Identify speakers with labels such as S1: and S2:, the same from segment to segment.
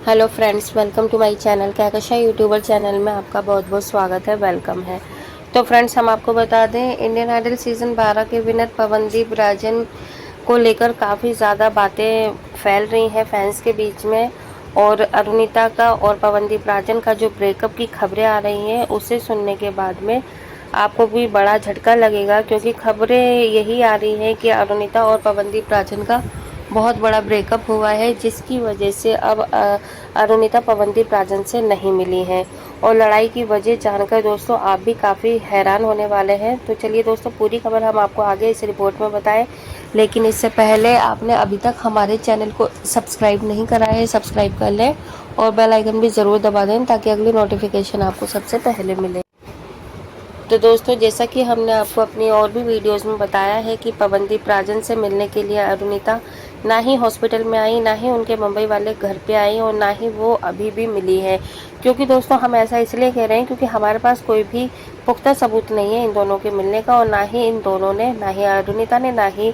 S1: Hello friends, welcome to my channel. Kahkasha YouTuber channel में आपका बहुत बहुत स्वागत है, वेलकम है। तो फ्रेंड्स, हम आपको बता दें, इंडियन आइडल सीज़न 12 के विनर पवनदीप राजन को लेकर काफ़ी ज़्यादा बातें फैल रही हैं फैंस के बीच में। और अरुणिता का और पवनदीप राजन का जो ब्रेकअप की खबरें आ रही हैं, उसे सुनने के बाद में आपको भी बड़ा झटका लगेगा, क्योंकि खबरें यही आ रही हैं कि अरुणिता और पवनदीप राजन का बहुत बड़ा ब्रेकअप हुआ है, जिसकी वजह से अब अरुणिता पवनदीप राजन से नहीं मिली हैं। और लड़ाई की वजह जानकर दोस्तों आप भी काफ़ी हैरान होने वाले हैं। तो चलिए दोस्तों, पूरी खबर हम आपको आगे इस रिपोर्ट में बताएं, लेकिन इससे पहले आपने अभी तक हमारे चैनल को सब्सक्राइब नहीं करा है, सब्सक्राइब कर लें और बेल आइकन भी ज़रूर दबा दें, ताकि अगली नोटिफिकेशन आपको सबसे पहले मिले। तो दोस्तों, जैसा कि हमने आपको अपनी और भी वीडियोस में बताया है कि पवनदीप राजन से मिलने के लिए अरुणिता ना ही हॉस्पिटल में आई, ना ही उनके मुंबई वाले घर पे आई, और ना ही वो अभी भी मिली है। क्योंकि दोस्तों, हम ऐसा इसलिए कह रहे हैं क्योंकि हमारे पास कोई भी पुख्ता सबूत नहीं है इन दोनों के मिलने का, और ना ही इन दोनों ने, ना ही अरुणिता ने, ना ही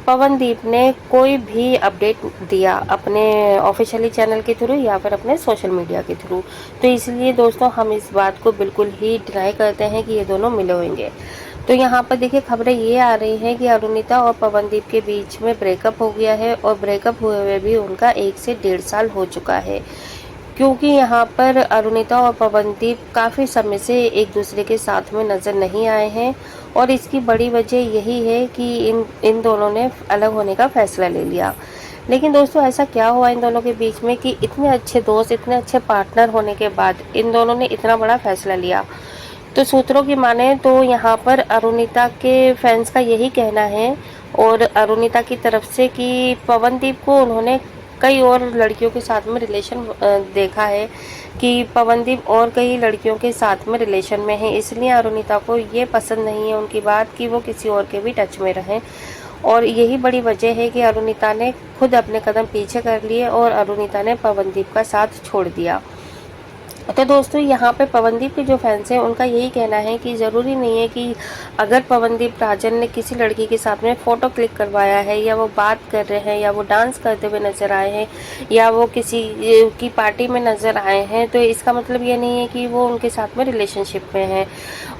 S1: पवनदीप ने कोई भी अपडेट दिया अपने ऑफिशियली चैनल के थ्रू या फिर अपने सोशल मीडिया के थ्रू। तो इसलिए दोस्तों, हम इस बात को बिल्कुल ही डिनाई करते हैं कि ये दोनों मिले होंगे। तो यहाँ पर देखिए, खबरें ये आ रही हैं कि अरुणिता और पवनदीप के बीच में ब्रेकअप हो गया है, और ब्रेकअप हुए हुए भी उनका 1 से 1.5 साल हो चुका है। क्योंकि यहाँ पर अरुणिता और पवनदीप काफ़ी समय से एक दूसरे के साथ में नज़र नहीं आए हैं, और इसकी बड़ी वजह यही है कि इन दोनों ने अलग होने का फैसला ले लिया। लेकिन दोस्तों, ऐसा क्या हुआ इन दोनों के बीच में कि इतने अच्छे दोस्त, इतने अच्छे पार्टनर होने के बाद इन दोनों ने इतना बड़ा फैसला लिया? तो सूत्रों की माने तो यहाँ पर अरुणिता के फैंस का यही कहना है, और अरुणिता की तरफ से, कि पवनदीप को उन्होंने कई और लड़कियों के साथ में रिलेशन देखा है, कि पवनदीप और कई लड़कियों के साथ में रिलेशन में है, इसलिए अरुणिता को ये पसंद नहीं है उनकी बात कि वो किसी और के भी टच में रहें। और यही बड़ी वजह है कि अरुणिता ने खुद अपने कदम पीछे कर लिए और अरुणिता ने पवनदीप का साथ छोड़ दिया। तो दोस्तों, यहाँ पे पवनदीप के जो फैंस हैं उनका यही कहना है कि ज़रूरी नहीं है कि अगर पवनदीप राजन ने किसी लड़की के साथ में फ़ोटो क्लिक करवाया है, या वो बात कर रहे हैं, या वो डांस करते हुए नज़र आए हैं, या वो किसी की पार्टी में नज़र आए हैं, तो इसका मतलब ये नहीं है कि वो उनके साथ में रिलेशनशिप में हैं।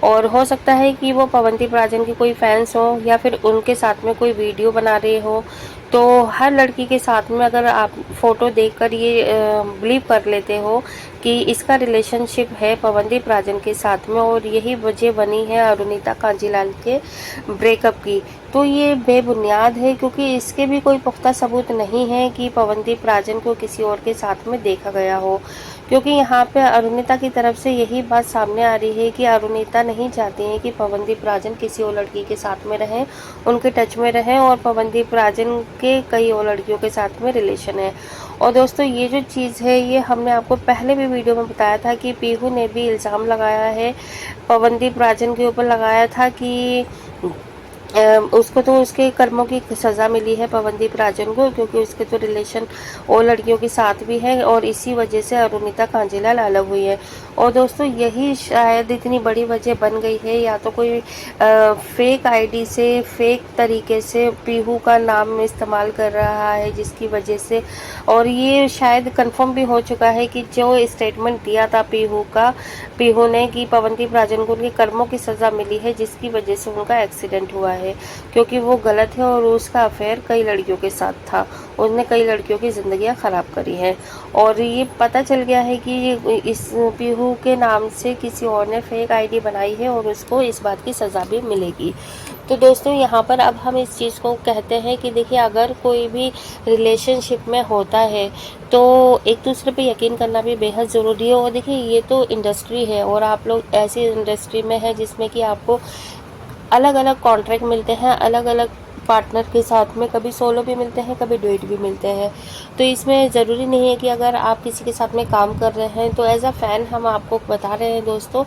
S1: और हो सकता है कि वो पवनदीप राजन के कोई फैंस हो, या फिर उनके साथ में कोई वीडियो बना रहे हो। तो हर लड़की के साथ में अगर आप फ़ोटो देखकर ये बिलीव कर लेते हो कि इसका रिलेशनशिप है पवनदीप राजन के साथ में, और यही वजह बनी है अरुणिता कांजीलाल के ब्रेकअप की, तो ये बेबुनियाद है, क्योंकि इसके भी कोई पुख्ता सबूत नहीं है कि पवनदीप राजन को किसी और के साथ में देखा गया हो। क्योंकि यहाँ पे अरुणिता की तरफ से यही बात सामने आ रही है कि अरुणिता नहीं चाहती है कि पवनदीप राजन किसी और लड़की के साथ में रहें, उनके टच में रहें, और पवनदीप राजन के कई और लड़कियों के साथ में रिलेशन है। और दोस्तों, ये जो चीज़ है, ये हमने आपको पहले भी वीडियो में बताया था कि पीहू ने भी इल्ज़ाम लगाया है, पवनदीप राजन के ऊपर लगाया था कि उसको तो उसके कर्मों की सज़ा मिली है पवनदीप राजन को, क्योंकि उसके तो रिलेशन और लड़कियों के साथ भी है, और इसी वजह से अरुणिता कांजीलाल अलग हुई है। और दोस्तों, यही शायद इतनी बड़ी वजह बन गई है, या तो कोई फेक आईडी से, फेक तरीके से पीहू का नाम इस्तेमाल कर रहा है, जिसकी वजह से, और ये शायद कंफर्म भी हो चुका है कि जो स्टेटमेंट दिया था पीहू ने कि पवनदीप राजन को उनके कर्मों की सज़ा मिली है, जिसकी वजह से उनका एक्सीडेंट हुआ है, क्योंकि वो गलत है और उसका अफेयर कई लड़कियों के साथ था, उसने कई लड़कियों की ज़िंदगियां ख़राब करी हैं। और ये पता चल गया है कि इस पीहू के नाम से किसी और ने फेक आईडी बनाई है, और उसको इस बात की सज़ा भी मिलेगी। तो दोस्तों, यहाँ पर अब हम इस चीज़ को कहते हैं कि देखिए, अगर कोई भी रिलेशनशिप में होता है तो एक दूसरे पे यकीन करना भी बेहद ज़रूरी है। और देखिए, ये तो इंडस्ट्री है, और आप लोग ऐसी इंडस्ट्री में है जिसमें कि आपको अलग अलग कॉन्ट्रैक्ट मिलते हैं, अलग अलग पार्टनर के साथ में, कभी सोलो भी मिलते हैं, कभी डुएट भी मिलते हैं। तो इसमें ज़रूरी नहीं है कि अगर आप किसी के साथ में काम कर रहे हैं, तो एज अ फ़ैन हम आपको बता रहे हैं दोस्तों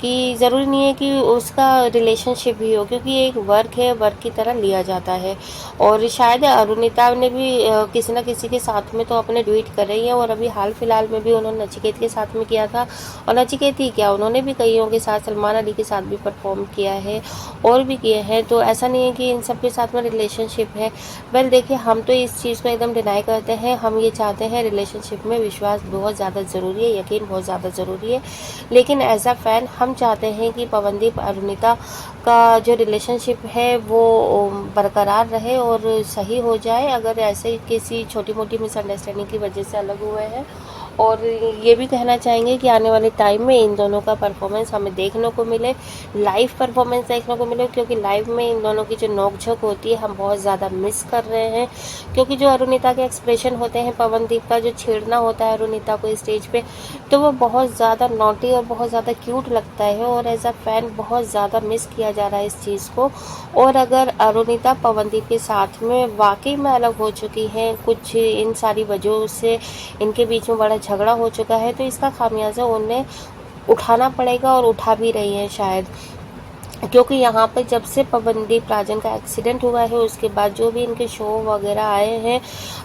S1: कि ज़रूरी नहीं है कि उसका रिलेशनशिप भी हो, क्योंकि ये एक वर्क है, वर्क की तरह लिया जाता है। और शायद अरुणिता ने भी किसी न किसी के साथ में तो अपने ड्यूट कर रही है, और अभी हाल फिलहाल में भी उन्होंने नचिकेत के साथ में किया था, और नचिकेत ही क्या, उन्होंने भी कईयों के साथ, सलमान अली के साथ भी परफॉर्म किया है और भी किए हैं। तो ऐसा नहीं है कि इन सब के साथ में रिलेशनशिप है। वेल देखिए, हम तो इस चीज़ को एकदम डिनाई करते हैं। हम ये चाहते हैं, रिलेशनशिप में विश्वास बहुत ज़्यादा ज़रूरी है, यकीन बहुत ज़्यादा ज़रूरी है। लेकिन एज अ फ़ैन हम चाहते हैं कि पवनदीप अरुणिता का जो रिलेशनशिप है वो बरकरार रहे और सही हो जाए। अगर ऐसे किसी छोटी मोटी मिसअंडरस्टैंडिंग की वजह से अलग हुए हैं, और ये भी कहना चाहेंगे कि आने वाले टाइम में इन दोनों का परफॉर्मेंस हमें देखने को मिले, लाइव परफॉर्मेंस देखने को मिले, क्योंकि लाइव में इन दोनों की जो नोक-झोंक होती है हम बहुत ज़्यादा मिस कर रहे हैं। क्योंकि जो अरुणिता के एक्सप्रेशन होते हैं, पवनदीप का जो छेड़ना होता है अरुणिता को स्टेज पे, तो वो बहुत ज़्यादा नॉटी और बहुत ज़्यादा क्यूट लगता है, और एज अ फ़ैन बहुत ज़्यादा मिस किया जा रहा है इस चीज़ को। और अगर अरुणिता पवनदीप के साथ में वाकई में अलग हो चुकी हैं, कुछ इन सारी वजहों से इनके बीच में बड़ा झगड़ा हो चुका है, तो इसका खामियाजा उन्हें उठाना पड़ेगा, और उठा भी रही है शायद। क्योंकि यहाँ पे जब से पवनदीप राजन का एक्सीडेंट हुआ है, उसके बाद जो भी इनके शो वगैरह आए हैं,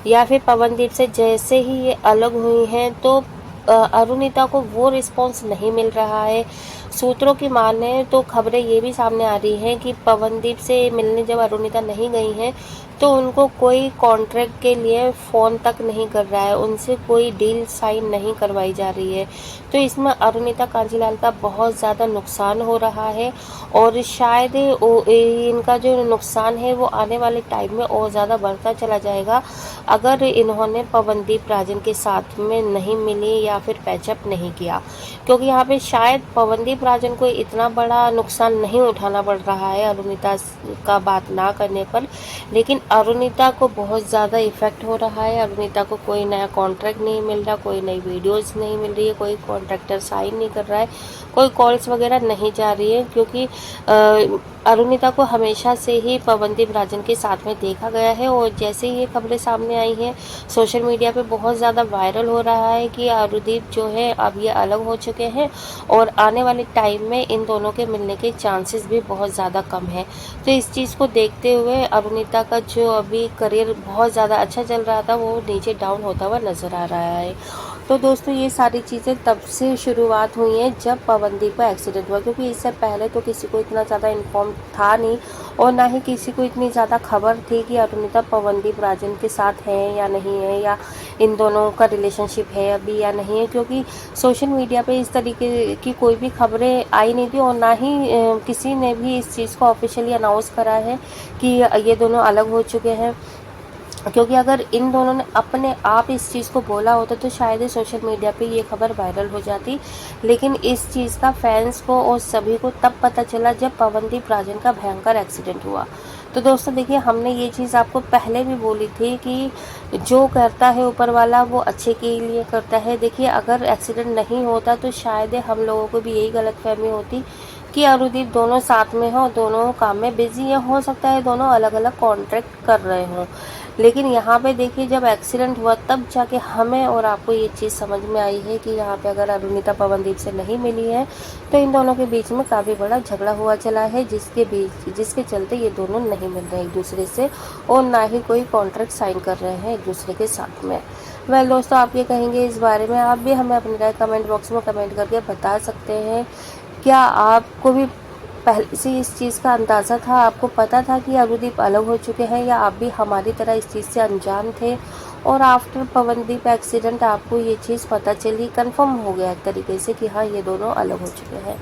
S1: या फिर पवनदीप से जैसे ही ये अलग हुई हैं, तो अरुणिता को वो रिस्पॉन्स नहीं मिल रहा है। सूत्रों की माने तो खबरें ये भी सामने आ रही हैं कि पवनदीप से मिलने जब अरुणिता नहीं गई हैं, तो उनको कोई कॉन्ट्रैक्ट के लिए फ़ोन तक नहीं कर रहा है, उनसे कोई डील साइन नहीं करवाई जा रही है। तो इसमें अरुणिता कांजीलाल का बहुत ज़्यादा नुकसान हो रहा है, और शायद इनका जो नुकसान है वो आने वाले टाइम में और ज़्यादा बढ़ता चला जाएगा, अगर इन्होंने पवनदीप राजन के साथ में नहीं मिली या फिर पैचअप नहीं किया। क्योंकि यहाँ पे शायद पवनदीप राजन को इतना बड़ा नुकसान नहीं उठाना पड़ रहा है अरुणिता का बात ना करने पर, लेकिन अरुणिता को बहुत ज़्यादा इफ़ेक्ट हो रहा है। अरुणिता को कोई नया कॉन्ट्रैक्ट नहीं मिल रहा, कोई नई वीडियोस नहीं मिल रही है, कोई कॉन्ट्रैक्टर साइन नहीं कर रहा है, कोई कॉल्स वगैरह नहीं जा रही है, क्योंकि अरुणिता को हमेशा से ही पवनदीप राजन के साथ में देखा गया है। और जैसे ही ये खबरें सामने आई हैं, सोशल मीडिया पे बहुत ज़्यादा वायरल हो रहा है कि अरुदीप जो है अब ये अलग हो चुके हैं, और आने वाले टाइम में इन दोनों के मिलने के चांसेस भी बहुत ज़्यादा कम है। तो इस चीज़ को देखते हुए अरुणिता का जो अभी करियर बहुत ज़्यादा अच्छा चल रहा था, वो नीचे डाउन होता हुआ नज़र आ रहा है। तो दोस्तों, ये सारी चीज़ें तब से शुरुआत हुई हैं जब पवनदीप का एक्सीडेंट हुआ, क्योंकि इससे पहले तो किसी को इतना ज़्यादा इन्फॉर्म था नहीं, और ना ही किसी को इतनी ज़्यादा खबर थी कि अरुणिता पवनदीप राजन के साथ है या नहीं है, या इन दोनों का रिलेशनशिप है अभी या नहीं है। क्योंकि सोशल मीडिया पे इस तरीके की कोई भी खबरें आई नहीं थी, और ना ही किसी ने भी इस चीज़ को ऑफिशियली अनाउंस करा है कि ये दोनों अलग हो चुके हैं। क्योंकि अगर इन दोनों ने अपने आप इस चीज़ को बोला होता तो शायद ही सोशल मीडिया पे ये खबर वायरल हो जाती, लेकिन इस चीज़ का फैंस को और सभी को तब पता चला जब पवनदीप राजन का भयंकर एक्सीडेंट हुआ। तो दोस्तों देखिए, हमने ये चीज़ आपको पहले भी बोली थी कि जो करता है ऊपर वाला वो अच्छे के लिए करता है। देखिए, अगर एक्सीडेंट नहीं होता तो शायद हम लोगों को भी यही गलतफहमी होती कि अरुदीप दोनों साथ में हों, दोनों काम में बिजी हैं, हो सकता है दोनों अलग अलग कॉन्ट्रैक्ट कर रहे हों। लेकिन यहाँ पे देखिए, जब एक्सीडेंट हुआ तब जाके हमें और आपको ये चीज़ समझ में आई है कि यहाँ पे अगर अरुणिता पवनदीप से नहीं मिली है, तो इन दोनों के बीच में काफ़ी बड़ा झगड़ा हुआ चला है, जिसके चलते ये दोनों नहीं मिल रहे एक दूसरे से, और ना ही कोई कॉन्ट्रैक्ट साइन कर रहे हैं एक दूसरे के साथ में। वेल दोस्तों, आप ये कहेंगे इस बारे में, आप भी हमें अपनी राय कमेंट बॉक्स में कमेंट करके बता सकते हैं। क्या आपको भी पहले से इस चीज़ का अंदाज़ा था, आपको पता था कि अरुदीप अलग हो चुके हैं, या आप भी हमारी तरह इस चीज़ से अनजान थे, और आफ्टर पवनदीप एक्सीडेंट आपको ये चीज़ पता चली, कंफर्म हो गया एक तरीके से कि हाँ, ये दोनों अलग हो चुके हैं?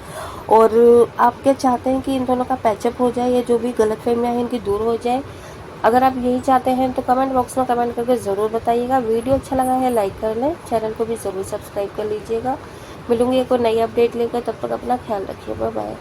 S1: और आप क्या चाहते हैं कि इन दोनों का पैचअप हो जाए, या जो भी गलतफहमियाँ हैं इनकी दूर हो जाए? अगर आप यही चाहते हैं तो कमेंट बॉक्स में कमेंट करके ज़रूर बताइएगा। वीडियो अच्छा लगा है लाइक कर लें, चैनल को भी ज़रूर सब्सक्राइब कर लीजिएगा। मिलूंगी एक और नई अपडेट लेकर, तब तक अपना ख्याल रखिए, बाय बाय।